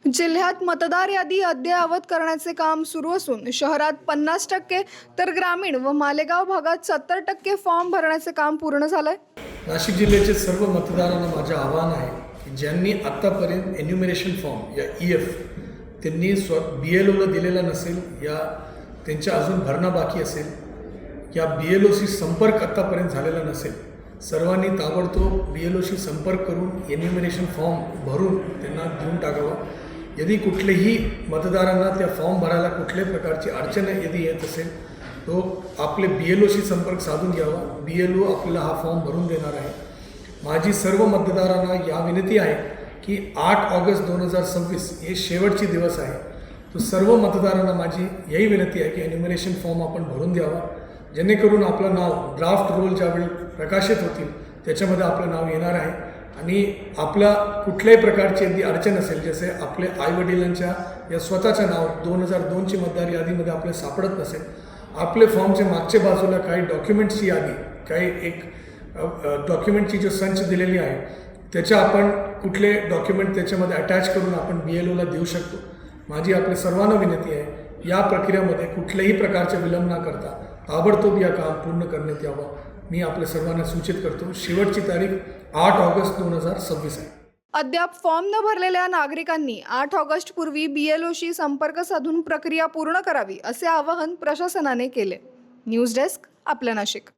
जिल्ह्यात मतदार यादी अद्ययावत करण्याचे काम सुरू असून शहरात 50% तर ग्रामीण व मालेगाव भागात 70% फॉर्म भरण्याचे काम पूर्ण झालंय। नाशिक जिल्ह्याचे सर्व मतदारांना माझे आवाहन आहे की ज्यांनी आतापर्यंत एन्युमरेशन फॉर्म या EF त्यांनी BLOला दिलेला नसेल या त्यांच्या अजून भरणा बाकी असेल या BLOशी संपर्क आतापर्यंत झालेला नसेल, सर्वांनी ताबडतोब BLOशी संपर्क करून एन्युमरेशन फॉर्म भरून त्यांना देऊन टाकावा। यदि कुठलेही मतदारांना त्या फॉर्म भरायला कुठल्याही प्रकारची अडचण यदि येत असेल तो आपले BLOशी संपर्क साधून घ्यावा। BLO आपल्याला हा फॉर्म भरून देणार आहे। माझी सर्व मतदारांना या विनंती आहे की 8 ऑगस्ट 2026 हे शेवटचे दिवस आहे, तो सर्व मतदारांना माझी यही विनंती आहे की एन्युमरेशन फॉर्म आपण भरून द्यावा, जेणेकरून आपलं नाव ड्राफ्ट रोल ज्यावेळी प्रकाशित होतील त्याच्यामध्ये आपलं नाव येणार आहे आणि आपल्या कुठल्याही प्रकारची यदि अडचण असेल, जसे आपले आईवडिलांच्या या स्वतःचं नाव 2002ची मतदार यादीमध्ये आपले सापडत नसेल, आपले फॉर्मच्या मागच्या बाजूला काही डॉक्युमेंट्सची यादी, काही एक डॉक्युमेंटची जो संच दिलेली आहे त्याच्या आपण कुठले डॉक्युमेंट त्याच्यामध्ये अटॅच करून आपण BLOला देऊ शकतो। माझी आपल्या सर्वांना विनंती आहे या प्रक्रियेमध्ये कुठल्याही प्रकारचे विलंब न करता ताबडतोब या काम पूर्ण करण्यात यावं, मी आपल्या सर्वांना सूचित करतो। शेवटची तारीख 8 ऑगस्ट 2026 आहे। अद्याप फॉर्म न भरलेल्या नागरिकांनी 8 ऑगस्ट पूर्वी BLOशी संपर्क साधून प्रक्रिया पूर्ण करावी असे आवाहन प्रशासनाने केले। न्यूज डेस्क, आपलं नाशिक।